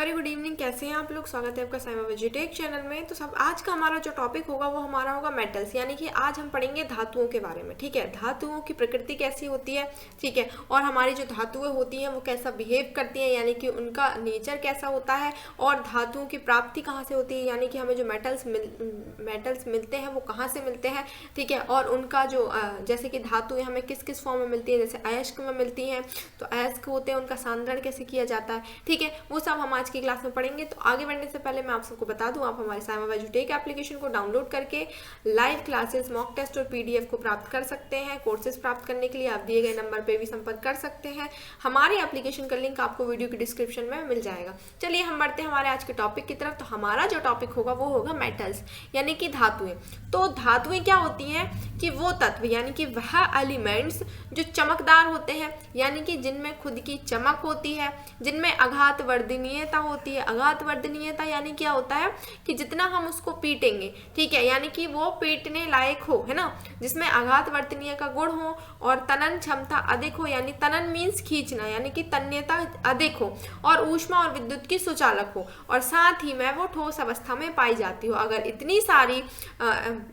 Very good evening. कैसे हैं आप लोग? स्वागत है आपका साइमा वेजिटेक चैनल में। तो सब आज का हमारा जो टॉपिक होगा वो हमारा होगा मेटल्स, यानी कि आज हम पढ़ेंगे धातुओं के बारे में। ठीक है, धातुओं की प्रकृति कैसी होती है, ठीक है, और हमारी जो धातुएं होती हैं वो कैसा बिहेव करती हैं, यानी कि उनका नेचर कैसा होता है, और धातुओं की प्राप्ति कहाँ से होती है, यानी कि हमें जो मेटल्स मिलते हैं वो कहाँ से मिलते हैं। ठीक है, और उनका जो जैसे कि धातुएं हमें किस किस फॉर्म में मिलती है, जैसे अयस्क में मिलती हैं, तो अयस्क होते हैं उनका सांद्रण कैसे किया जाता है। ठीक है, वो सब हम आज की क्लास में पढ़ेंगे। तो आगे बढ़ने से पहले मैं आप सबको बता दूं, आप हमारे साइमा वेजिटेक एप्लीकेशन को डाउनलोड करके लाइव क्लासेस, मॉक टेस्ट और पीडीएफ को प्राप्त कर सकते हैं। कोर्सेज प्राप्त करने के लिए आप दिए गए नंबर पर भी संपर्क कर सकते हैं। हमारे एप्लीकेशन का लिंक आपको वीडियो की डिस्क्रिप्शन में मिल जाएगा। चलिए हम बढ़ते हैं हमारे आज के टॉपिक की तरफ। तो हमारा जो टॉपिक होगा वो होगा मेटल्स, यानी कि धातुएं। तो धातुएं क्या होती हैं कि वो तत्व, यानी कि वह एलिमेंट्स जो चमकदार होते हैं, यानी कि जिनमें खुद की चमक होती है, जिनमें आघात वर्धनीयता होती है। आघात वर्धनीयता यानी क्या होता है कि जितना हम उसको पीटेंगे, ठीक है, यानी कि वो पीटने लायक हो, है ना, जिसमें आघात वर्धनीय का गुण हो और तनन क्षमता अधिक हो, यानी तनन मीन्स खींचना, यानी कि तन्यता अधिक हो, और ऊष्मा और विद्युत की सुचालक हो, और साथ ही में वो ठोस अवस्था में पाई जाती हो। अगर इतनी सारी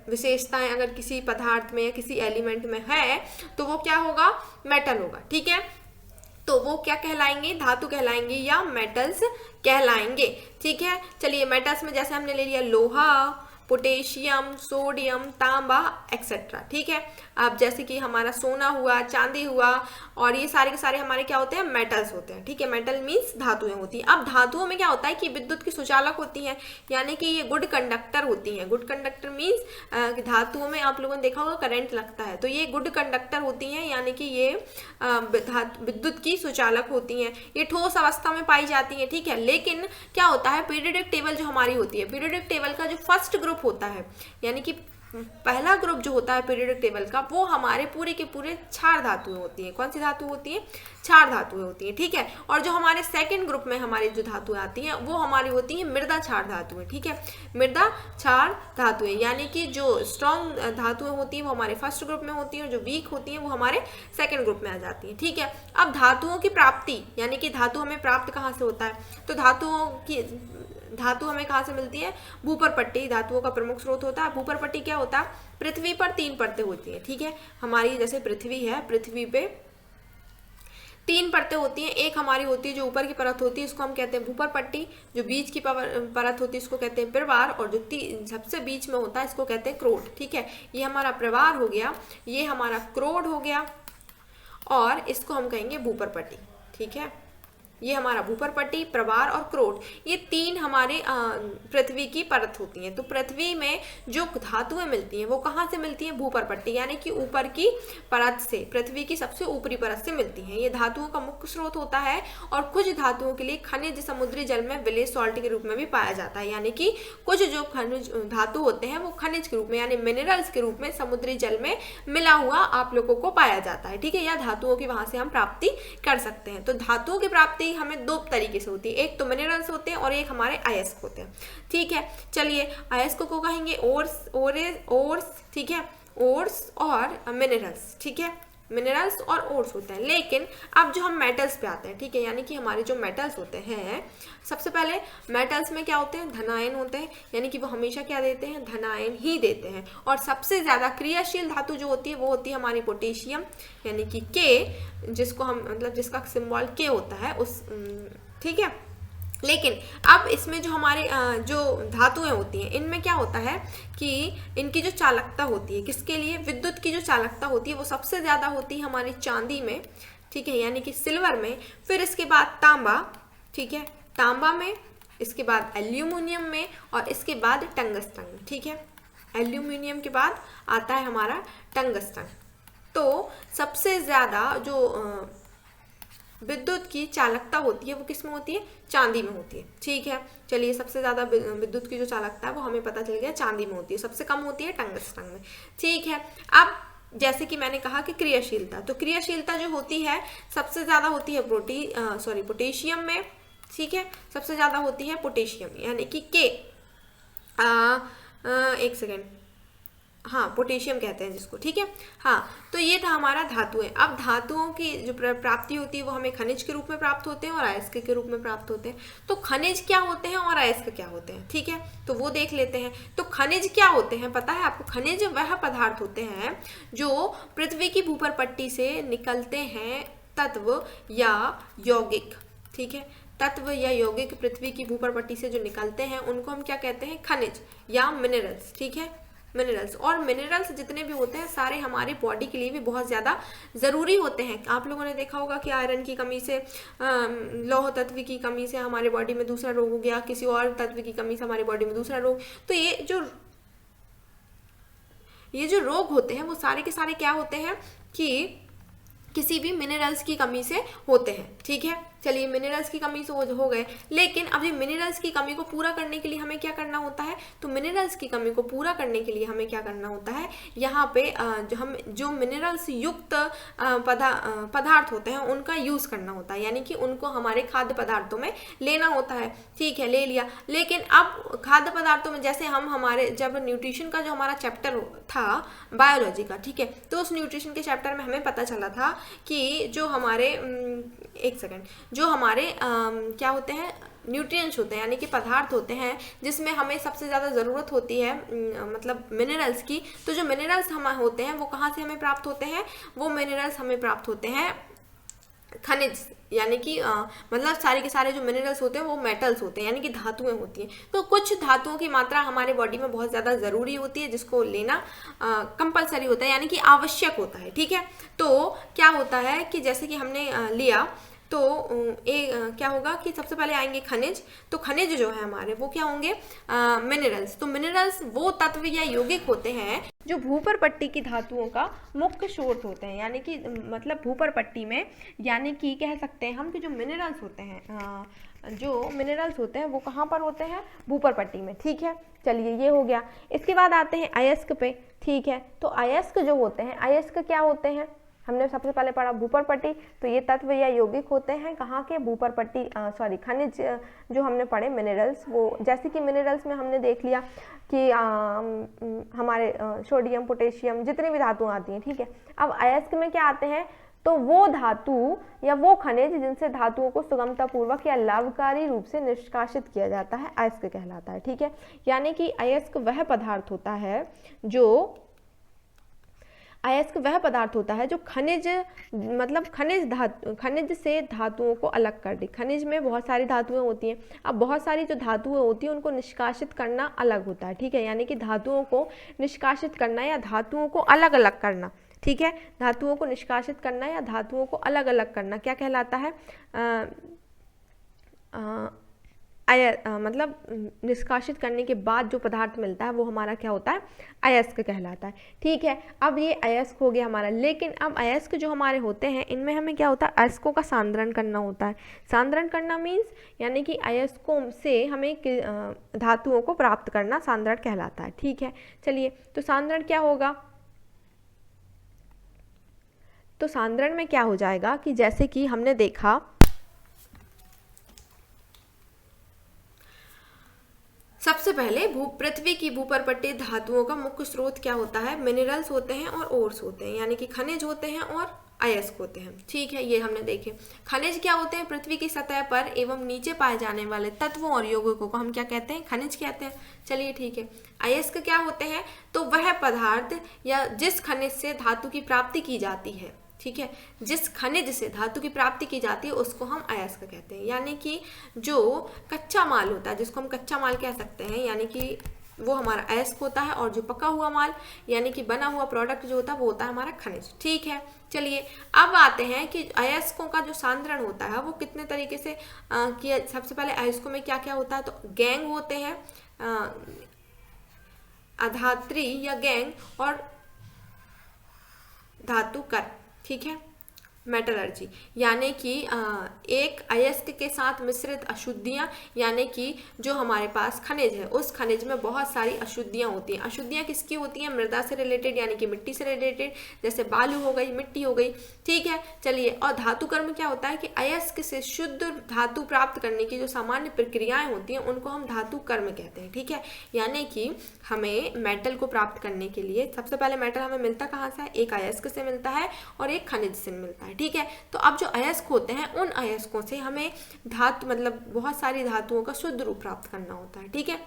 विशेषताएं अगर किसी पदार्थ में या किसी एलिमेंट में है तो वो क्या होगा, मेटल होगा। ठीक है, तो वो क्या कहलाएंगे, धातु कहलाएंगे या मेटल्स कहलाएंगे। ठीक है, चलिए मेटल्स में जैसे हमने ले लिया लोहा, पोटेशियम, सोडियम, तांबा एक्सेट्रा। ठीक है, अब जैसे कि हमारा सोना हुआ, चांदी हुआ, और ये सारे के सारे हमारे क्या होते हैं, मेटल्स होते हैं। ठीक है, मेटल मीन्स धातुएं होती हैं। अब धातुओं में क्या होता है कि विद्युत की सुचालक होती हैं, यानी कि ये गुड कंडक्टर होती हैं। गुड कंडक्टर मीन्स धातुओं में आप लोगों ने देखा होगा करंट लगता है, तो ये गुड कंडक्टर होती हैं, यानी कि ये विद्युत की सुचालक होती हैं। ये ठोस अवस्था में पाई जाती हैं। ठीक है, लेकिन क्या होता है, पीरियोडिक टेबल जो हमारी होती है, पीरियोडिक टेबल का जो फर्स्ट ग्रुप होता है, यानी कि पहला ग्रुप जो होता है पीरियोडिक टेबल का, वो हमारे पूरे के पूरे क्षार धातुएं होती हैं। कौन सी धातु होती है, क्षार धातुएं होती हैं। ठीक है, और जो हमारे सेकंड ग्रुप में हमारी जो धातुएं आती हैं वो हमारी होती हैं मृदा क्षार धातुएं। ठीक है, मृदा क्षार धातुएं, यानी कि जो स्ट्रॉन्ग धातुएं होती हैं वो हमारे फर्स्ट ग्रुप में होती हैं, और जो वीक होती हैं वो हमारे सेकंड ग्रुप में आ जाती हैं। ठीक है, अब धातुओं की प्राप्ति, यानी कि धातु हमें प्राप्त कहाँ से होता है, तो धातु हमें कहाँ से मिलती है, भूपर पट्टी धातुओं का प्रमुख स्रोत होता है। भूपर पट्टी क्या होता है, पृथ्वी पर 3 परतें होती हैं। ठीक है, हमारी जैसे पृथ्वी है, पृथ्वी पे 3 परतें होती हैं। एक हमारी होती है जो ऊपर की परत होती है, इसको हम कहते हैं भूपर पट्टी। जो बीच की परत होती है इसको कहते हैं प्रवार, और जो सबसे बीच में होता है इसको कहते हैं क्रोड। ठीक है, ये हमारा प्रवार हो गया, ये हमारा क्रोड हो गया, और इसको हम कहेंगे भूपर पट्टी। ठीक है, ये हमारा भूपर पट्टी, प्रवार और क्रोड, ये 3 हमारे पृथ्वी की परत होती हैं। तो पृथ्वी में जो धातुएं मिलती हैं वो कहाँ से मिलती हैं, भूपर पट्टी, यानी कि ऊपर की परत से, पृथ्वी की सबसे ऊपरी परत से मिलती हैं। ये धातुओं का मुख्य स्रोत होता है, और कुछ धातुओं के लिए खनिज समुद्री जल में विलेज सॉल्ट के रूप में भी पाया जाता है, यानी कि कुछ जो खनिज धातु होते हैं वो खनिज के रूप में, यानी मिनरल्स के रूप में समुद्री जल में मिला हुआ आप लोगों को पाया जाता है। ठीक है, या धातुओं की वहां से हम प्राप्ति कर सकते हैं। तो धातुओं की प्राप्ति हमें 2 तरीके से होती है, एक तो मिनरल्स होते हैं और एक हमारे अयस्क होते हैं। ठीक है, चलिए अयस्क को कहेंगे ओर्स। ठीक है, ओर्स और मिनरल्स। ठीक है, मिनरल्स और ओर्स होते हैं। लेकिन अब जो हम मेटल्स पे आते हैं, ठीक है, यानी कि हमारे जो मेटल्स होते हैं, सबसे पहले मेटल्स में क्या होते हैं, धनायन होते हैं, यानी कि वो हमेशा क्या देते हैं, धनायन ही देते हैं। और सबसे ज्यादा क्रियाशील धातु जो होती है वो होती है हमारी पोटेशियम, यानी कि के, जिसको हम मतलब जिसका सिंबल के होता है उस। ठीक है, लेकिन अब इसमें जो हमारे जो धातुएं होती हैं इनमें क्या होता है कि इनकी जो चालकता होती है, किसके लिए, विद्युत की जो चालकता होती है वो सबसे ज़्यादा होती है हमारी चांदी में। ठीक है, यानी कि सिल्वर में, फिर इसके बाद तांबा। ठीक है, तांबा में, इसके बाद एल्यूमिनियम में, और इसके बाद टंगस्टन में। ठीक है, एल्यूमिनियम के बाद आता है हमारा टंगस्टन। तो सबसे ज़्यादा जो विद्युत की चालकता होती है वो किस में होती है, चांदी में होती है। ठीक है, चलिए सबसे ज़्यादा विद्युत की जो चालकता है वो हमें पता चल गया चांदी में होती है, सबसे कम होती है टंगस्टन में। ठीक है, अब जैसे कि मैंने कहा कि क्रियाशीलता, तो क्रियाशीलता जो होती है सबसे ज़्यादा होती है पोटेशियम में। ठीक है, सबसे ज़्यादा होती है पोटेशियम, यानी कि के एक सेकेंड, हाँ पोटेशियम कहते हैं जिसको, ठीक है। हाँ तो ये था हमारा धातुएं। अब धातुओं की जो प्राप्ति होती है वो हमें खनिज के रूप में प्राप्त होते हैं और अयस्क के रूप में प्राप्त होते हैं। तो खनिज क्या होते हैं और अयस्क क्या होते हैं, ठीक है, तो वो देख लेते हैं। तो खनिज क्या होते हैं पता है आपको? खनिज वह पदार्थ होते हैं जो पृथ्वी की भूपर पट्टी से निकलते हैं, तत्व या यौगिक, ठीक है, तत्व या यौगिक पृथ्वी की भूपर पट्टी से जो निकलते हैं उनको हम क्या कहते हैं? खनिज या मिनरल्स, ठीक है, मिनरल्स। और मिनरल्स जितने भी होते हैं सारे हमारी बॉडी के लिए भी बहुत ज़्यादा ज़रूरी होते हैं। आप लोगों ने देखा होगा कि आयरन की कमी से, लौह तत्व की कमी से हमारे बॉडी में दूसरा रोग हो गया, किसी और तत्व की कमी से हमारी बॉडी में दूसरा रोग। तो ये जो रोग होते हैं वो सारे के सारे क्या होते हैं कि किसी भी मिनरल्स की कमी से होते हैं, ठीक है। चलिए मिनरल्स की कमी से हो गए, लेकिन अब ये मिनरल्स की कमी को पूरा करने के लिए हमें क्या करना होता है? तो मिनरल्स की कमी को पूरा करने के लिए हमें क्या करना होता है? यहाँ पे जो मिनरल्स युक्त पदार्थ होते हैं उनका यूज़ करना होता है, यानी कि उनको हमारे खाद्य पदार्थों में लेना होता है, ठीक है, ले लिया। लेकिन अब खाद्य पदार्थों में जैसे हमारे जब न्यूट्रिशन का जो हमारा चैप्टर था बायोलॉजी का, ठीक है, तो उस न्यूट्रिशन के चैप्टर में हमें पता चला था कि जो हमारे जो हमारे क्या होते हैं? न्यूट्रिएंट्स होते हैं, यानी कि पदार्थ होते हैं जिसमें हमें सबसे ज़्यादा ज़रूरत होती है मतलब मिनरल्स की। तो जो मिनरल्स हम होते हैं वो कहाँ से हमें प्राप्त होते हैं? वो मिनरल्स हमें प्राप्त होते हैं खनिज, यानी कि मतलब सारे के सारे जो मिनरल्स होते हैं वो मेटल्स होते हैं, यानी कि धातुएं होती हैं। तो कुछ धातुओं की मात्रा हमारे बॉडी में बहुत ज़्यादा ज़रूरी होती है जिसको लेना कंपलसरी होता है, यानी कि आवश्यक होता है, ठीक है। तो क्या होता है कि जैसे कि हमने लिया तो क्या होगा कि सबसे पहले आएंगे खनिज। तो खनिज जो है हमारे वो क्या होंगे? मिनरल्स। तो मिनरल्स वो तत्व या यौगिक होते हैं जो भूपर पट्टी की धातुओं का मुख्य स्रोत होते हैं, यानी कि मतलब भूपर पट्टी में, यानी कि कह सकते हैं हम कि जो मिनरल्स होते हैं वो कहाँ पर होते हैं? भूपर पट्टी में, ठीक है। चलिए ये हो गया। इसके बाद आते हैं अयस्क पे, ठीक है। तो अयस्क जो होते हैं, अयस्क क्या होते हैं? हमने सबसे पहले पढ़ा भूपर पट्टी, तो ये तत्व या यौगिक होते हैं कहाँ के? भूपर पट्टी, खनिज जो हमने पढ़े मिनरल्स, वो जैसे कि मिनरल्स में हमने देख लिया कि हमारे सोडियम पोटेशियम जितनी भी धातुएं आती हैं, ठीक है। अब अयस्क में क्या आते हैं? तो वो धातु या वो खनिज जिनसे धातुओं को सुगमतापूर्वक या लाभकारी रूप से निष्कासित किया जाता है, अयस्क कहलाता है, ठीक है। यानी कि अयस्क वह पदार्थ होता है जो खनिज मतलब खनिज से धातुओं को अलग कर दे। खनिज में बहुत सारी धातुएं होती हैं। अब बहुत सारी जो धातुएं होती हैं उनको निष्कासित करना अलग होता है, ठीक है, यानी कि धातुओं को निष्कासित करना या धातुओं को अलग अलग करना, ठीक है। धातुओं को निष्कासित करना या धातुओं को अलग अलग करना क्या कहलाता है? मतलब निष्कासित करने के बाद जो पदार्थ मिलता है वो हमारा क्या होता है? अयस्क कहलाता है, ठीक है। अब ये अयस्क हो गया हमारा, लेकिन अब अयस्क जो हमारे होते हैं इनमें हमें क्या होता है? अयस्कों का सांद्रण करना होता है। सांद्रण करना मीन्स यानी कि अयस्कों से हमें धातुओं को प्राप्त करना सांद्रण कहलाता है, ठीक है। चलिए तो सांद्रण क्या होगा? तो सांद्रण में क्या हो जाएगा कि जैसे कि हमने देखा सबसे पहले पृथ्वी की भूपर पट्टी धातुओं का मुख्य स्रोत क्या होता है? मिनरल्स होते हैं और ओर्स होते हैं, यानी कि खनिज होते हैं और अयस्क होते हैं, ठीक है। ये हमने देखे। खनिज क्या होते हैं? पृथ्वी की सतह पर एवं नीचे पाए जाने वाले तत्वों और यौगिकों को हम क्या कहते हैं? खनिज कहते हैं। चलिए ठीक है। अयस्क क्या होते हैं? तो वह पदार्थ या जिस खनिज से धातु की प्राप्ति की जाती है, ठीक है, जिस खनिज से धातु की प्राप्ति की जाती है उसको हम अयस्क कहते हैं। यानी कि जो कच्चा माल होता है जिसको हम कच्चा माल कह सकते हैं, यानी कि वो हमारा अयस्क होता है, और जो पका हुआ माल यानी कि बना हुआ प्रोडक्ट जो होता है वो होता है हमारा खनिज, ठीक है। चलिए अब आते हैं कि अयस्कों का जो सांद्रण होता है वो कितने तरीके से किया। सबसे पहले अयस्कों में क्या क्या होता है? तो गैंग होते हैं, अधात्री या गैंग, और धातु कर, ठीक है। मेटलर्जी यानी कि एक अयस्क के साथ मिश्रित अशुद्धियाँ, यानी कि जो हमारे पास खनिज है उस खनिज में बहुत सारी अशुद्धियाँ होती हैं। अशुद्धियाँ किसकी होती हैं? मृदा से रिलेटेड यानी कि मिट्टी से रिलेटेड, जैसे बालू हो गई, मिट्टी हो गई, ठीक है। चलिए, और धातु कर्म क्या होता है कि अयस्क से शुद्ध धातु प्राप्त करने की जो सामान्य प्रक्रियाएं होती हैं उनको हम धातु कर्म कहते हैं, ठीक है। यानी कि हमें मेटल को प्राप्त करने के लिए सबसे पहले मेटल हमें मिलता कहाँ से है? एक अयस्क से मिलता है और एक खनिज से मिलता है, ठीक है। तो अब जो अयस्क होते हैं उन अयस्कों से हमें धातु मतलब बहुत सारी धातुओं का शुद्ध रूप प्राप्त करना होता है, ठीक है।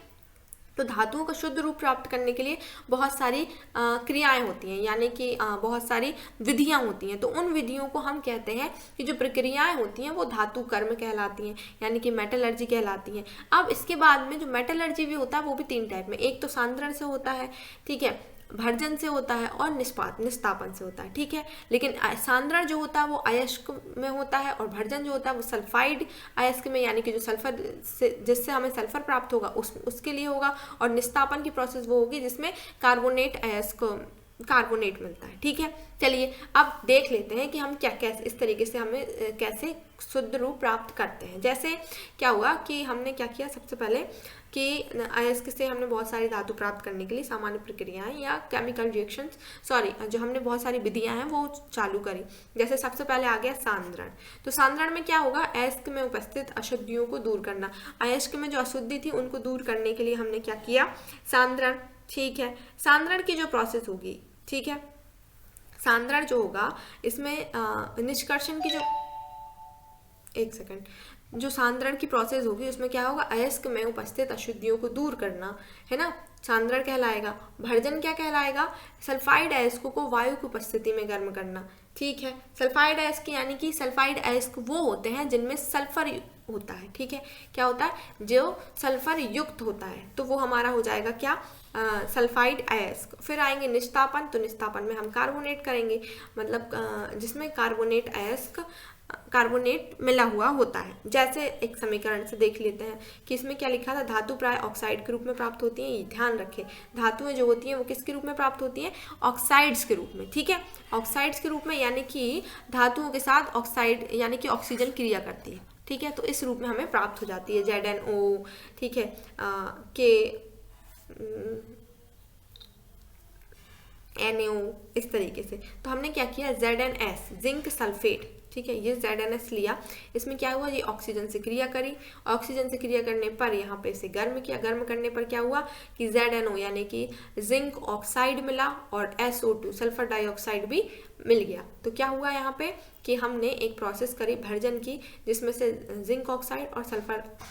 तो धातुओं का शुद्ध रूप प्राप्त करने के लिए बहुत सारी क्रियाएं होती हैं, यानी कि बहुत सारी विधियां होती हैं। तो उन विधियों को हम कहते हैं कि जो प्रक्रियाएं होती हैं वो धातु कर्म कहलाती हैं, यानी कि मेटलर्जी कहलाती हैं। अब इसके बाद में जो मेटलर्जी भी होता है वो भी 3 टाइप में, एक तो सांद्रण से होता है, ठीक है, भर्जन से होता है और निस्तापन से होता है, ठीक है। लेकिन सांद्रण जो होता है वो अयस्क में होता है और भर्जन जो होता है वो सल्फाइड अयस्क में, यानी कि जो सल्फर से जिससे हमें सल्फर प्राप्त होगा उसके लिए होगा। और निस्तापन की प्रोसेस वो होगी जिसमें कार्बोनेट अयस्क कार्बोनेट मिलता है, ठीक है। चलिए अब देख लेते हैं कि हम क्या कैसे इस तरीके से हमें कैसे शुद्ध रूप प्राप्त करते हैं। जैसे क्या हुआ कि हमने क्या किया, सबसे पहले कि अयस्क से हमने बहुत सारी धातु प्राप्त करने के लिए सामान्य प्रक्रियाएं या केमिकल रिएक्शंस जो हमने बहुत सारी विधियां हैं वो चालू करी। जैसे सबसे पहले आ गया सांद्रण। तो सांद्रण में क्या होगा? अयस्क में उपस्थित अशुद्धियों को दूर करना। अयस्क में जो अशुद्धि थी उनको दूर करने के लिए हमने क्या किया? सांद्रण, ठीक है। सांद्रण की जो प्रोसेस होगी, ठीक है, सांद्रण जो होगा इसमें निष्कर्षण की जो एक सेकंड जो सांद्रण की प्रोसेस होगी उसमें क्या होगा? अयस्क में उपस्थित अशुद्धियों को दूर करना, है ना, सांद्रण कहलाएगा। भर्जन क्या कहलाएगा? सल्फाइड अयस्कों को वायु की उपस्थिति में गर्म करना, ठीक है। सल्फाइड अयस्क यानी कि सल्फाइड अयस्क वो होते हैं जिनमें सल्फर होता है, ठीक है। क्या होता है? जो सल्फर युक्त होता है, तो वो हमारा हो जाएगा क्या? सल्फाइड अयस्क। फिर आएंगे निस्तापन। तो निस्तापन में हम कार्बोनेट करेंगे, मतलब जिसमें कार्बोनेट अयस्क कार्बोनेट मिला हुआ होता है। जैसे एक समीकरण से देख लेते हैं कि इसमें क्या लिखा था? धातु प्राय ऑक्साइड के रूप में प्राप्त होती है। ये ध्यान रखें, धातुएं जो होती हैं वो किसके रूप में प्राप्त होती हैं? ऑक्साइड्स के रूप में, ठीक है। ऑक्साइड्स के रूप में यानी कि धातुओं के साथ ऑक्साइड यानी कि ऑक्सीजन क्रिया करती है, ठीक है। तो इस रूप में हमें प्राप्त हो जाती है ZnO, ठीक है, NaO, इस तरीके से। तो हमने क्या किया? ZnS जिंक सल्फेट, ठीक है, ये ZnS लिया। इसमें क्या हुआ? ये ऑक्सीजन से क्रिया करी। ऑक्सीजन से क्रिया करने पर यहाँ पे इसे गर्म किया। गर्म करने पर क्या हुआ कि ZnO यानी कि जिंक ऑक्साइड मिला और SO2 सल्फर डाइऑक्साइड भी मिल गया। तो क्या हुआ यहाँ पे कि हमने एक प्रोसेस करी भर्जन की, जिसमें से जिंक ऑक्साइड और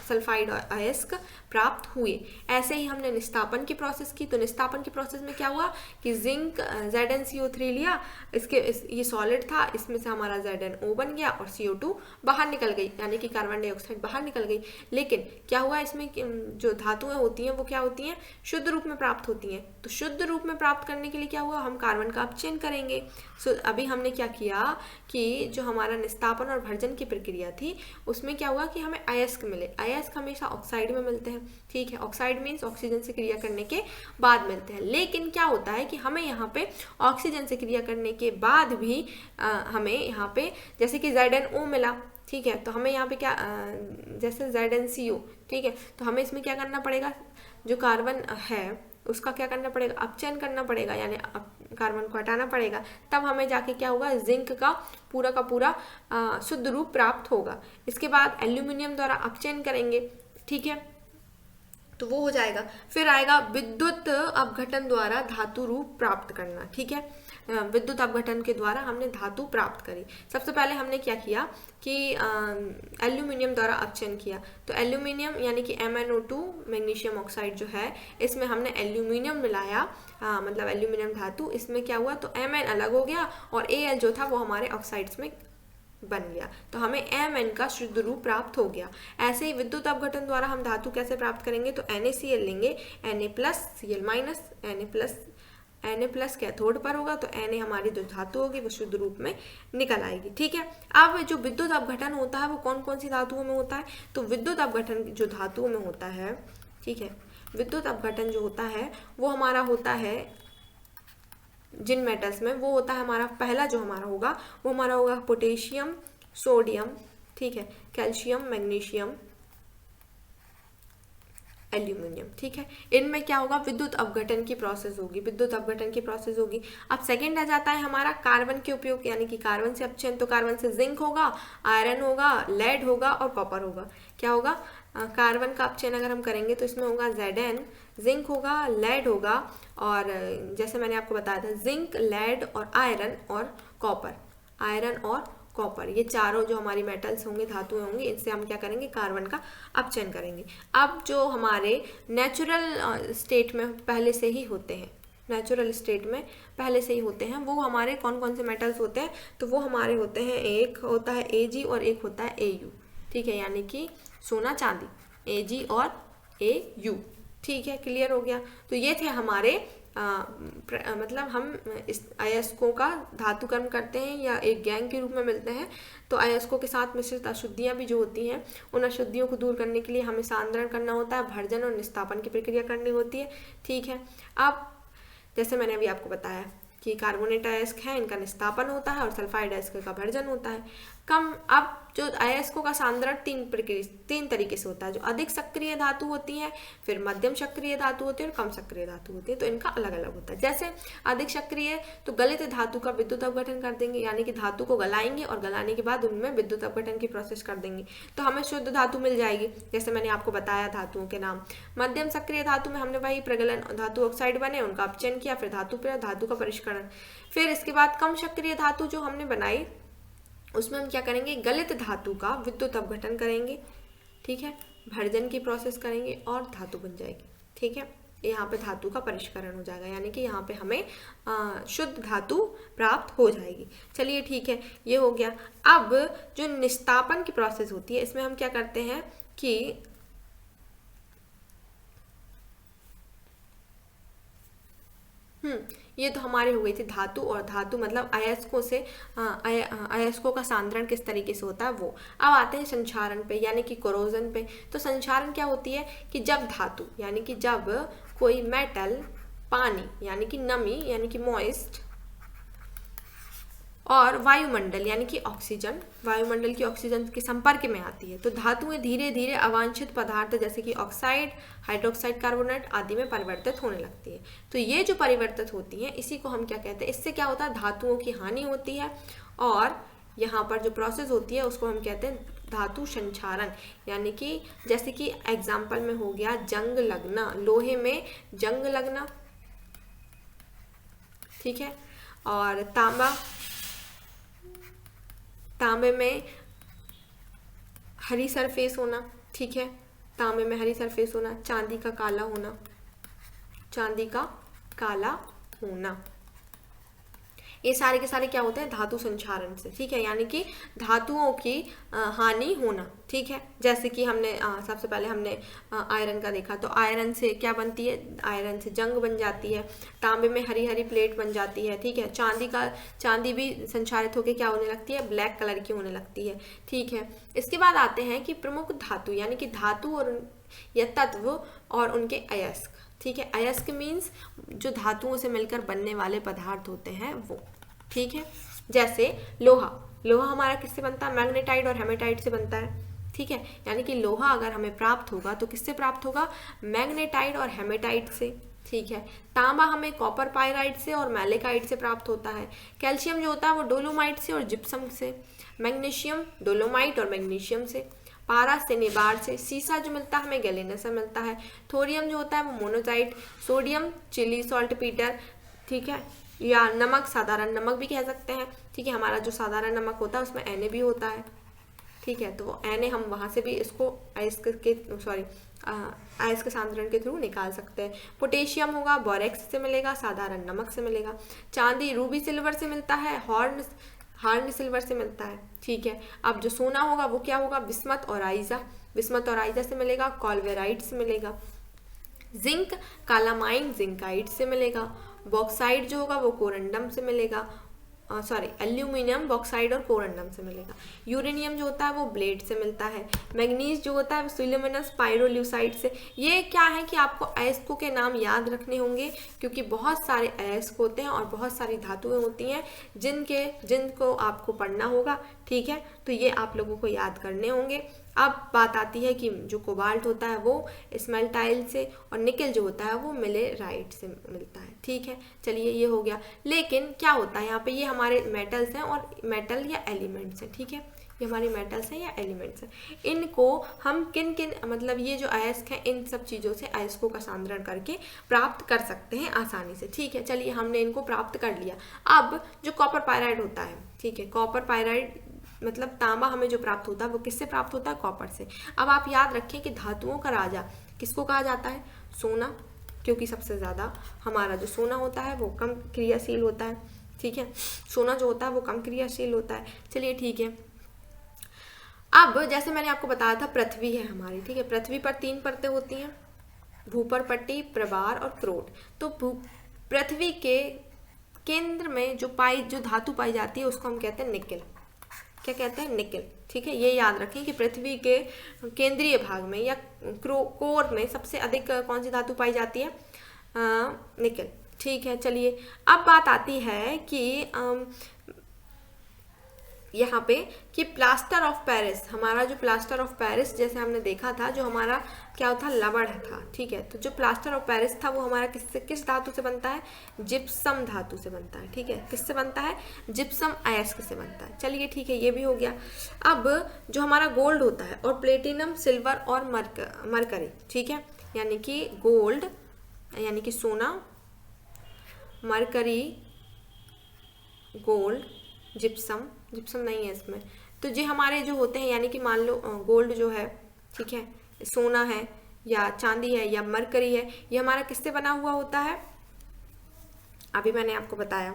सल्फाइड अयस्क प्राप्त हुए। ऐसे ही हमने निस्तापन की प्रोसेस की। तो निस्तापन की प्रोसेस में क्या हुआ कि जिंक ZnCO3 लिया, ये सॉलिड था, इसमें से हमारा ZnO बन गया और CO2 बाहर निकल गई, यानी कि कार्बन डाइऑक्साइड बाहर निकल गई। लेकिन क्या हुआ, इसमें जो धातुएं होती हैं वो क्या होती हैं? शुद्ध रूप में प्राप्त होती हैं। तो शुद्ध रूप में प्राप्त करने के लिए क्या हुआ? हम कार्बन का अपचयन करेंगे। अभी हमने क्या किया कि जो हमारा निस्तापन और भर्जन की प्रक्रिया थी उसमें क्या हुआ कि हमें अयस्क मिले। अयस्क हमेशा ऑक्साइड में मिलते हैं, ठीक है। ऑक्साइड मीन्स ऑक्सीजन से क्रिया करने के बाद मिलते हैं। लेकिन क्या होता है कि हमें यहाँ पे ऑक्सीजन से क्रिया करने के बाद भी हमें यहाँ पे जैसे कि ZnO मिला, ठीक है, तो हमें यहाँ पे क्या जैसे ZnCO, ठीक है, तो हमें इसमें क्या करना पड़ेगा? जो कार्बन है उसका क्या करना पड़ेगा? अपचयन करना पड़ेगा, यानी कार्बन को हटाना पड़ेगा। तब हमें जाके क्या होगा? जिंक का पूरा शुद्ध रूप प्राप्त होगा। इसके बाद एल्यूमिनियम द्वारा अपचयन करेंगे, ठीक है, तो वो हो जाएगा। फिर आएगा विद्युत अपघटन द्वारा धातु रूप प्राप्त करना, ठीक है। विद्युत अपघटन के द्वारा हमने धातु प्राप्त करी। सबसे पहले हमने क्या किया कि एल्यूमिनियम द्वारा अपचयन किया। तो एल्यूमिनियम यानी कि MnO2 मैग्नीशियम ऑक्साइड जो है, इसमें हमने एल्यूमिनियम मिलाया, मतलब एल्यूमिनियम धातु। इसमें क्या हुआ? तो Mn अलग हो गया और Al जो था वो हमारे ऑक्साइड्स में बन गया। तो हमें Mn का शुद्ध रूप प्राप्त हो गया। ऐसे ही विद्युत अपघटन द्वारा हम धातु कैसे प्राप्त करेंगे? तो NaCl लेंगे, Na+Cl- Na+ कैथोड पर होगा, तो Na हमारी जो धातु होगी वो शुद्ध रूप में निकल आएगी, ठीक है। अब जो विद्युत अपघटन होता है वो कौन कौन सी धातुओं में होता है? तो विद्युत अपघटन जो धातुओं में होता है, ठीक है, विद्युत अपघटन जो होता है वो हमारा होता है जिन मेटल्स में, वो होता है हमारा पहला जो हमारा होगा वो हमारा होगा पोटेशियम, सोडियम, ठीक है, कैल्शियम, मैग्नीशियम, एल्यूमिनियम, ठीक है। इनमें क्या होगा, विद्युत अपघटन की प्रोसेस होगी, विद्युत अपघटन की प्रोसेस होगी। अब सेकंड आ जाता है हमारा कार्बन के उपयोग, यानी कि कार्बन से अपचयन। तो कार्बन से जिंक होगा, आयरन होगा, लेड होगा और कॉपर होगा। क्या होगा, कार्बन का अपचयन अगर हम करेंगे तो इसमें होगा Zn, जिंक होगा, लेड होगा, और जैसे मैंने आपको बताया था जिंक, लेड और आयरन और कॉपर, आयरन और कॉपर, ये चारों जो हमारी मेटल्स होंगे, धातुएं होंगी, इनसे हम क्या करेंगे, कार्बन का अपचयन करेंगे। अब जो हमारे नेचुरल स्टेट में पहले से ही होते हैं, नेचुरल स्टेट में पहले से ही होते हैं, वो हमारे कौन कौन से मेटल्स होते हैं, तो वो हमारे होते हैं, एक होता है Ag और एक होता है Au, ठीक है, यानी कि सोना चांदी, Ag और Au, ठीक है, क्लियर हो गया। तो ये थे हमारे मतलब हम इस अयस्कों का धातुकर्म करते हैं या एक गैंग के रूप में मिलते हैं। तो अयस्कों के साथ मिश्रित अशुद्धियाँ भी जो होती हैं, उन अशुद्धियों को दूर करने के लिए हमें सांद्रण करना होता है, भर्जन और निस्तापन की प्रक्रिया करनी होती है, ठीक है। अब जैसे मैंने अभी आपको बताया कि कार्बोनेट अयस्क है, इनका निस्तापन होता है और सल्फाइड अयस्क का भर्जन होता है। अब जो अयस्कों का सांद्रण तीन तरीके से होता है, जो अधिक सक्रिय धातु होती है, फिर मध्यम सक्रिय धातु होती है और कम सक्रिय धातु होती है, तो इनका अलग अलग होता है। जैसे अधिक सक्रिय तो गलित धातु का विद्युत अपघटन कर देंगे, यानी कि धातु को गलाएंगे और गलाने के बाद उनमें विद्युत अपघटन की प्रोसेस कर देंगे, तो हमें शुद्ध धातु मिल जाएगी, जैसे मैंने आपको बताया धातुओं के नाम। मध्यम सक्रिय धातु में हमने वही प्रगलन, धातु ऑक्साइड बने, उनका अपचयन किया, फिर धातु का परिष्करण। फिर इसके बाद कम सक्रिय धातु जो हमने बनाई, उसमें हम क्या करेंगे, गलित धातु का विद्युत अपघटन करेंगे, ठीक है, भर्जन की प्रोसेस करेंगे और धातु बन जाएगी, ठीक है। यहाँ पे धातु का परिष्करण हो जाएगा, यानी कि यहाँ पे हमें शुद्ध धातु प्राप्त हो जाएगी। चलिए ठीक है, ये हो गया। अब जो निस्तापन की प्रोसेस होती है, इसमें हम क्या करते हैं कि ये तो हमारे हो गई थी धातु, और धातु मतलब अयस्कों से अयस्कों का सांद्रण किस तरीके से होता है वो। अब आते हैं संक्षारण पे, यानी कि कोरोजन पे। तो संक्षारण क्या होती है कि जब धातु, यानी कि जब कोई मेटल पानी यानी कि नमी यानी कि मॉइस्ट और वायुमंडल यानी कि ऑक्सीजन, वायुमंडल की ऑक्सीजन के संपर्क में आती है, तो धातुएं धीरे धीरे अवांछित पदार्थ जैसे कि ऑक्साइड, हाइड्रोक्साइड कार्बोनेट आदि में परिवर्तित होने लगती है। तो ये जो परिवर्तित होती हैं, इसी को हम क्या कहते हैं, इससे क्या होता है, धातुओं की हानि होती है, और यहाँ पर जो प्रोसेस होती है उसको हम कहते हैं धातु संक्षारण। यानी कि जैसे कि एग्जाम्पल में हो गया जंग लगना, लोहे में जंग लगना, ठीक है, और तांबे में हरी सरफेस होना, ठीक है, तांबे में हरी सरफेस होना, चांदी का काला होना, चांदी का काला होना, ये सारे के सारे क्या होते हैं, धातु संक्षारण से, ठीक है, यानी कि धातुओं की हानि होना, ठीक है। जैसे कि हमने सबसे पहले हमने आयरन का देखा, तो आयरन से क्या बनती है, आयरन से जंग बन जाती है, तांबे में हरी हरी प्लेट बन जाती है, ठीक है, चांदी भी संक्षारित होकर क्या होने लगती है, ब्लैक कलर की होने लगती है, ठीक है। इसके बाद आते हैं कि प्रमुख धातु, यानी कि धातु और या तत्व और उनके अयस्क, ठीक है। अयस्क मीन्स जो धातुओं से मिलकर बनने वाले पदार्थ होते हैं वो, ठीक है। जैसे लोहा हमारा किससे बनता है, मैग्नेटाइट और हेमेटाइट से बनता है, ठीक है। यानी कि लोहा अगर हमें प्राप्त होगा तो किससे प्राप्त होगा, मैग्नेटाइट और हेमेटाइट से, ठीक है। तांबा हमें कॉपर पायराइट से और मैलेकाइट से प्राप्त होता है। कैल्शियम जो होता है वो डोलोमाइट से और जिप्सम से। मैग्नीशियम डोलोमाइट और मैग्नीशियम से। पारा से निबार से। सीसा जो मिलता है हमें गैलेना से मिलता है। थोरियम जो होता है वो monazite. Sodium Chile saltpetre, ठीक है, या नमक, साधारण नमक भी कह सकते हैं, ठीक है। हमारा जो साधारण नमक होता है उसमें Na भी होता है, ठीक है, तो वो Na हम वहाँ से भी इसको अयस्क के सांद्रण के थ्रू निकाल सकते हैं। पोटेशियम होगा बोरेक्स से मिलेगा, साधारण नमक से मिलेगा। चांदी रूबी सिल्वर से मिलता है, हॉर्न सिल्वर से मिलता है, ठीक है। अब जो सोना होगा वो क्या होगा, बिस्मत और आइजा से मिलेगा, कॉलवेराइट से मिलेगा। जिंक कालामाइन जिंकाइट से मिलेगा। बॉक्साइड जो होगा वो कोरंडम से मिलेगा। सॉरी एल्यूमिनियम बॉक्साइड और कोरंडम से मिलेगा। यूरेनियम जो होता है वो ब्लेड से मिलता है। मैग्नीज जो होता है सिल्यूमिनस पायरोल्यूसाइड से। ये क्या है कि आपको अयस्कों के नाम याद रखने होंगे, क्योंकि बहुत सारे अयस्क होते हैं और बहुत सारी धातुएं होती हैं जिनको आपको पढ़ना होगा, ठीक है। तो ये आप लोगों को याद करने होंगे। अब बात आती है कि जो कोबाल्ट होता है वो स्मेल्टाइल से, और निकल जो होता है वो मिलेराइट से मिलता है, ठीक है। चलिए ये हो गया। लेकिन क्या होता है यहाँ पे, ये हमारे मेटल्स हैं और मेटल या एलिमेंट्स हैं, ठीक है। ये हमारे मेटल्स हैं या एलिमेंट्स हैं। इनको हम किन किन मतलब ये जो अयस्क हैं इन सब चीज़ों से अयस्कों का सांद्रण करके प्राप्त कर सकते हैं आसानी से, ठीक है। चलिए हमने इनको प्राप्त कर लिया। अब जो कॉपर पायराइड होता है, ठीक है, कॉपर पायराइड मतलब तांबा हमें जो प्राप्त होता है वो किससे प्राप्त होता है, कॉपर से। अब आप याद रखें कि धातुओं का राजा किसको कहा जाता है, सोना, क्योंकि सबसे ज़्यादा हमारा जो सोना होता है वो कम क्रियाशील होता है, ठीक है। सोना जो होता है वो कम क्रियाशील होता है। चलिए ठीक है। अब जैसे मैंने आपको बताया था पृथ्वी है हमारी, ठीक है। पृथ्वी पर 3 परतें होती हैं, भूपर पट्टी, प्रभार और क्रोट। तो पृथ्वी के केंद्र में जो धातु पाई जाती है उसको हम कहते हैं निकेल। क्या कहते हैं, निकेल, ठीक है। ये याद रखें कि पृथ्वी के केंद्रीय भाग में या कोर में सबसे अधिक कौन सी धातु पाई जाती है, निकेल, ठीक है। चलिए अब बात आती है कि यहाँ पे कि प्लास्टर ऑफ पेरिस, हमारा जो प्लास्टर ऑफ पेरिस जैसे हमने देखा था जो हमारा क्या होता लवण था, ठीक है। तो जो प्लास्टर ऑफ पेरिस था वो हमारा किस धातु से बनता है, जिप्सम धातु से बनता है, ठीक है। किससे बनता है, जिप्सम अयस्क से बनता है। चलिए ठीक है, ये भी हो गया। अब जो हमारा गोल्ड होता है और प्लेटिनम, सिल्वर और मरकरी, ठीक है, यानी कि गोल्ड यानी कि सोना, मरकरी, गोल्ड, जिप्सम नहीं है इसमें। तो ये हमारे जो होते हैं यानी कि मान लो गोल्ड जो है, ठीक है, सोना है या चांदी है या मरकरी है, ये हमारा किससे बना हुआ होता है, अभी मैंने आपको बताया।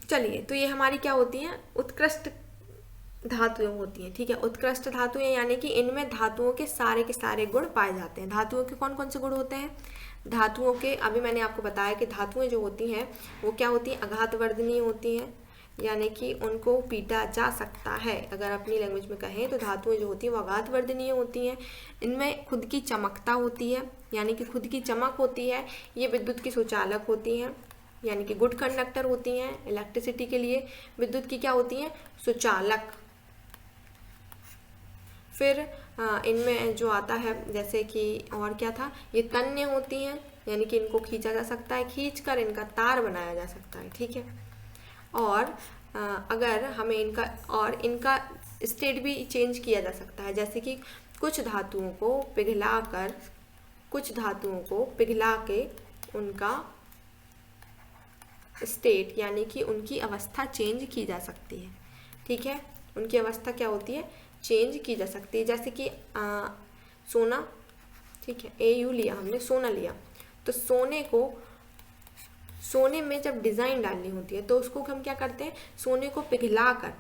चलिए, तो ये हमारी क्या होती हैं, उत्कृष्ट धातुएं होती हैं, ठीक है। उत्कृष्ट धातुएं यानी कि इनमें धातुओं के सारे गुण पाए जाते हैं। धातुओं के कौन कौन से गुण होते हैं, धातुओं के अभी मैंने आपको बताया कि धातुएं जो होती हैं वो क्या होती हैं, आघातवर्धनीय होती हैं, यानी कि उनको पीटा जा सकता है। अगर अपनी लैंग्वेज में कहें तो धातुएं जो होती हैं वो आघातवर्धनीय होती हैं। इनमें खुद की चमकता होती है, यानी कि खुद की चमक होती है। ये विद्युत की सुचालक होती हैं, यानी कि गुड कंडक्टर होती हैं। इलेक्ट्रिसिटी के लिए विद्युत की क्या होती हैं, सुचालक। फिर इनमें जो आता है जैसे कि और क्या था, ये तन्य होती हैं, यानी कि इनको खींचा जा सकता है, खींचकर इनका तार बनाया जा सकता है, ठीक है। और अगर हमें इनका स्टेट भी चेंज किया जा सकता है, जैसे कि कुछ धातुओं को पिघला के उनका स्टेट यानी कि उनकी अवस्था चेंज की जा सकती है, ठीक है। उनकी अवस्था क्या होती है, चेंज की जा सकती है। जैसे कि सोना, ठीक है, AU लिया हमने, सोना लिया, तो सोने में जब डिज़ाइन डालनी होती है तो उसको हम क्या करते हैं, सोने को पिघलाकर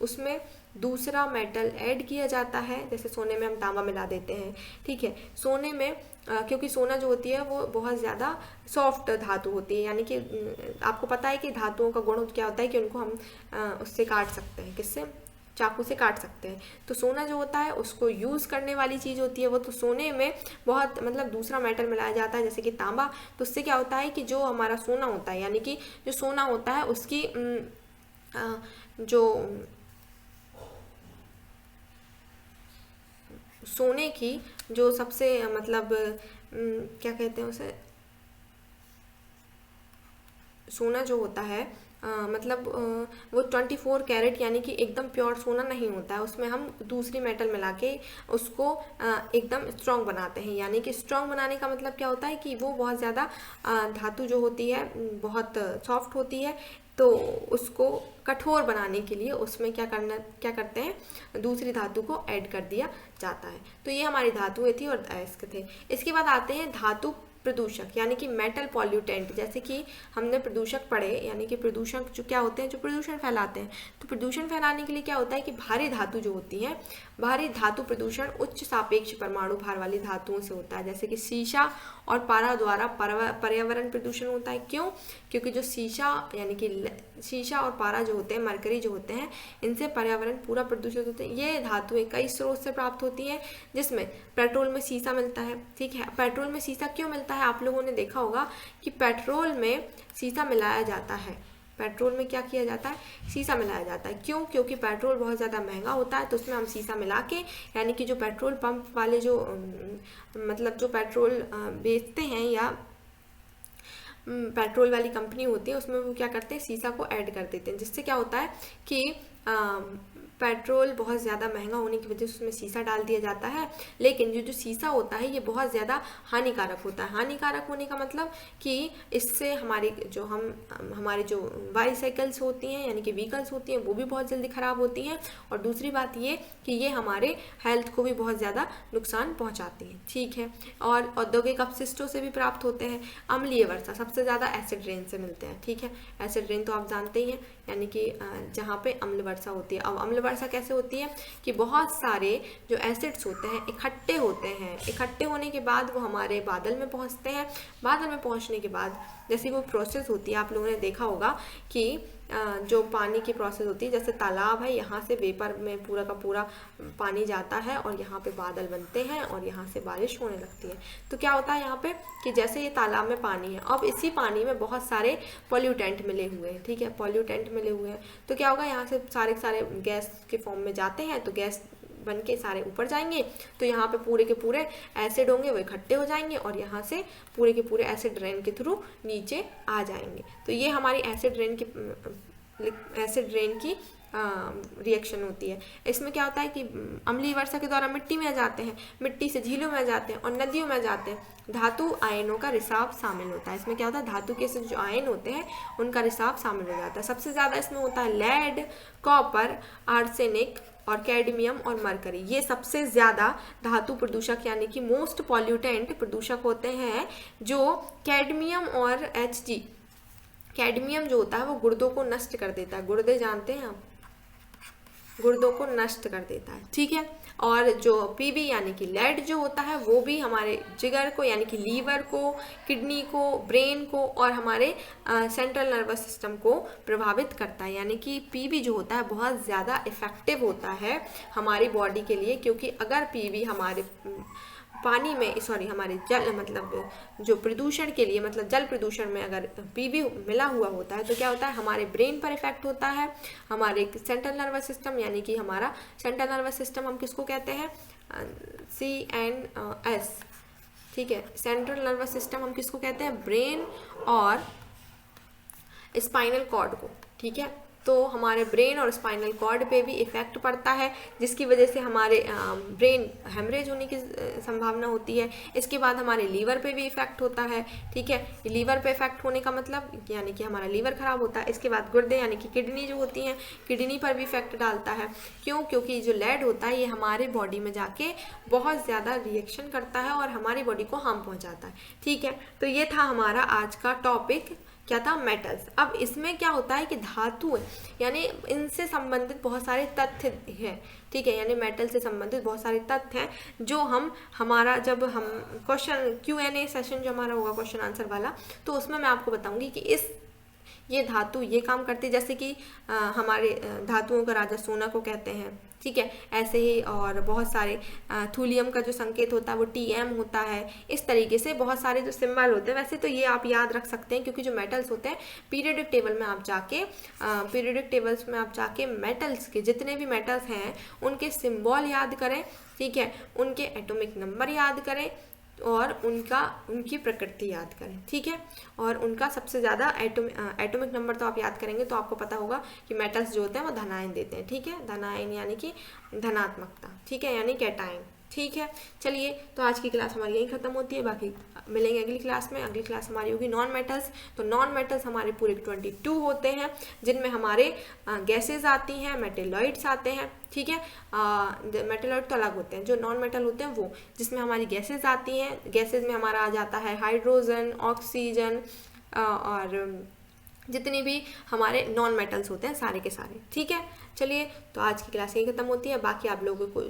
उसमें दूसरा मेटल ऐड किया जाता है। जैसे सोने में हम तांबा मिला देते हैं, ठीक है। सोने में क्योंकि सोना जो होती है वो बहुत ज़्यादा सॉफ्ट धातु होती है, यानी कि आपको पता है कि धातुओं का गुण क्या होता है कि उनको हम उससे काट सकते हैं, किससे, चाकू से काट सकते हैं। तो सोना जो होता है उसको यूज़ करने वाली चीज़ होती है वो, तो सोने में बहुत मतलब दूसरा मेटल मिलाया जाता है जैसे कि तांबा। तो उससे क्या होता है कि जो हमारा सोना होता है यानी कि जो सोना होता है उसकी जो सोने की जो सबसे मतलब क्या कहते हैं उसे, सोना जो होता है मतलब वो 24 कैरेट यानी कि एकदम प्योर सोना नहीं होता है, उसमें हम दूसरी मेटल मिला के उसको एकदम स्ट्रॉन्ग बनाते हैं। यानी कि स्ट्रॉन्ग बनाने का मतलब क्या होता है कि वो बहुत ज़्यादा धातु जो होती है बहुत सॉफ्ट होती है, तो उसको कठोर बनाने के लिए उसमें क्या करते हैं, दूसरी धातु को ऐड कर दिया जाता है। तो ये हमारी धातुएं थी और अयस्क थे। इसके बाद आते हैं धातु प्रदूषक यानी कि मेटल पॉल्यूटेंट, जैसे कि हमने प्रदूषक पढ़े, यानी कि प्रदूषक जो क्या होते हैं, जो प्रदूषण फैलाते हैं। तो प्रदूषण फैलाने के लिए क्या होता है कि भारी धातु जो होती है, भारी धातु प्रदूषण उच्च सापेक्ष परमाणु भार वाली धातुओं से होता है, जैसे कि शीशा और पारा द्वारा पर्यावरण प्रदूषण होता है। क्यों? क्योंकि जो शीशा यानी कि शीशा और पारा जो होते हैं, मरकरी जो होते हैं, इनसे पर्यावरण पूरा प्रदूषित होते हैं। ये धातुएं कई स्रोत से प्राप्त होती हैं, जिसमें पेट्रोल में सीसा मिलता है। ठीक है, पेट्रोल में सीसा क्यों मिलता है? आप लोगों ने देखा होगा कि पेट्रोल में सीसा मिलाया जाता है। पेट्रोल में क्या किया जाता है? शीशा मिलाया जाता है। क्यों? क्योंकि पेट्रोल बहुत ज़्यादा महंगा होता है, तो उसमें हम शीशा मिला के, यानी कि जो पेट्रोल पंप वाले जो मतलब जो पेट्रोल बेचते हैं या पेट्रोल वाली कंपनी होती है, उसमें वो क्या करते हैं, शीशा को ऐड कर देते हैं, जिससे क्या होता है कि पेट्रोल बहुत ज़्यादा महंगा होने की वजह से उसमें शीशा डाल दिया जाता है। लेकिन जो शीशा होता है ये बहुत ज़्यादा हानिकारक होता है। हानिकारक होने का मतलब कि इससे हमारी जो बाईसाइकिल्स होती हैं, यानी कि व्हीकल्स होती हैं, वो भी बहुत जल्दी ख़राब होती हैं। और दूसरी बात ये कि ये हमारे हेल्थ को भी बहुत ज़्यादा नुकसान पहुँचाती हैं। ठीक है, और औद्योगिक अपशिष्टों से भी प्राप्त होते हैं। अम्लीय वर्षा सबसे ज़्यादा एसिड रेन से मिलते हैं। ठीक है, एसिड रेन तो आप जानते ही हैं, यानी कि जहाँ पे अम्ल वर्षा होती है। अब अम्ल वर्षा कैसे होती है कि बहुत सारे जो एसिड्स होते हैं इकट्ठे होते हैं, इकट्ठे होने के बाद वो हमारे बादल में पहुँचते हैं। बादल में पहुँचने के बाद जैसे वो प्रोसेस होती है, आप लोगों ने देखा होगा कि जो पानी की प्रोसेस होती है, जैसे तालाब है, यहाँ से वेपर में पूरा का पूरा पानी जाता है और यहाँ पे बादल बनते हैं और यहाँ से बारिश होने लगती है। तो क्या होता है यहाँ पे कि जैसे ये तालाब में पानी है, अब इसी पानी में बहुत सारे पॉल्यूटेंट मिले हुए हैं। ठीक है, पॉल्यूटेंट मिले हुए हैं, तो क्या होगा, यहाँ से सारे गैस के फॉर्म में जाते हैं, तो गैस बन के सारे ऊपर जाएंगे, तो यहाँ पे पूरे के पूरे एसिड होंगे, वो इकट्ठे हो जाएंगे और यहाँ से पूरे के पूरे एसिड रेन के थ्रू नीचे आ जाएंगे। तो ये हमारी एसिड रेन की रिएक्शन होती है। इसमें क्या होता है कि अम्लीय वर्षा के दौरान मिट्टी में जाते हैं, मिट्टी से झीलों में जाते हैं और नदियों में जाते हैं। धातु आयनों का रिसाव शामिल होता है। इसमें क्या होता है, धातु के जो आयन होते हैं उनका रिसाव शामिल हो जाता है। सबसे ज़्यादा इसमें होता है लेड, कॉपर, आर्सेनिक और कैडमियम और मरकरी। ये सबसे ज़्यादा धातु प्रदूषक यानी कि मोस्ट पॉल्यूटेंट प्रदूषक होते हैं। जो कैडमियम और Hg, कैडमियम जो होता है वो गुर्दों को नष्ट कर देता है। गुर्दे जानते हैं आप, गुर्दों को नष्ट कर देता है। ठीक है, और जो पीबी यानी कि लेड जो होता है वो भी हमारे जिगर को यानी कि लीवर को, किडनी को, ब्रेन को और हमारे सेंट्रल नर्वस सिस्टम को प्रभावित करता है। यानी कि पीबी जो होता है बहुत ज़्यादा इफ़ेक्टिव होता है हमारी बॉडी के लिए, क्योंकि अगर पीबी हमारे पानी में हमारे जल मतलब जो प्रदूषण के लिए मतलब जल प्रदूषण में अगर पीबी मिला हुआ होता है, तो क्या होता है, हमारे ब्रेन पर इफेक्ट होता है, हमारे सेंट्रल नर्वस सिस्टम यानी कि हमारा सेंट्रल नर्वस सिस्टम हम किसको कहते हैं, CNS। ठीक है, सेंट्रल नर्वस सिस्टम हम किसको कहते हैं, ब्रेन और स्पाइनल कॉर्ड को। ठीक है, तो हमारे ब्रेन और स्पाइनल कॉर्ड पे भी इफ़ेक्ट पड़ता है, जिसकी वजह से हमारे ब्रेन हेमरेज होने की संभावना होती है। इसके बाद हमारे लीवर पे भी इफ़ेक्ट होता है। ठीक है, लीवर पे इफ़ेक्ट होने का मतलब यानी कि हमारा लीवर ख़राब होता है। इसके बाद गुर्दे यानी कि किडनी जो होती हैं, किडनी पर भी इफ़ेक्ट डालता है। क्यों? क्योंकि जो लेड होता है ये हमारे बॉडी में जाके बहुत ज़्यादा रिएक्शन करता है और हमारी बॉडी को हार्म पहुँचाता है। ठीक है, तो ये था हमारा आज का टॉपिक, क्या था, मेटल्स। अब इसमें क्या होता है कि धातु यानी इनसे संबंधित बहुत सारे तथ्य हैं। ठीक है, यानी मेटल से संबंधित बहुत सारे तथ्य हैं जो हमारा जब हम क्वेश्चन Q&A सेशन जो हमारा होगा क्वेश्चन आंसर वाला, तो उसमें मैं आपको बताऊंगी कि ये धातु ये काम करती है। जैसे कि हमारे धातुओं का राजा सोना को कहते हैं। ठीक है, ऐसे ही और बहुत सारे थूलियम का जो संकेत होता है वो Tm होता है। इस तरीके से बहुत सारे जो सिंबल होते हैं, वैसे तो ये आप याद रख सकते हैं, क्योंकि जो मेटल्स होते हैं पीरियोडिक टेबल्स में आप जाके मेटल्स के जितने भी मेटल्स हैं उनके सिंबल याद करें। ठीक है, उनके एटॉमिक नंबर याद करें और उनकी प्रकृति याद करें। ठीक है, और उनका सबसे ज़्यादा एटॉमिक नंबर तो आप याद करेंगे तो आपको पता होगा कि मेटल्स जो होते हैं वो धनायन देते हैं। ठीक है, धनायन यानी कि धनात्मकता। ठीक है, यानी कैटायन। ठीक है, चलिए तो आज की क्लास हमारी यहीं ख़त्म होती है, बाकी मिलेंगे अगली क्लास में। अगली क्लास हमारी होगी नॉन मेटल्स। तो नॉन मेटल्स हमारे पूरे 22 होते हैं, जिनमें हमारे गैसेज आती हैं, मेटेलॉइड्स आते हैं, ठीक है। मेटेलॉइड तो अलग होते हैं, जो नॉन मेटल होते हैं वो, जिसमें हमारी गैसेज आती हैं। गैसेज में हमारा आ जाता है हाइड्रोजन, ऑक्सीजन और जितने भी हमारे नॉन मेटल्स होते हैं सारे के सारे, ठीक है। चलिए तो आज की क्लास यही ख़त्म होती है, बाकी आप लोगों को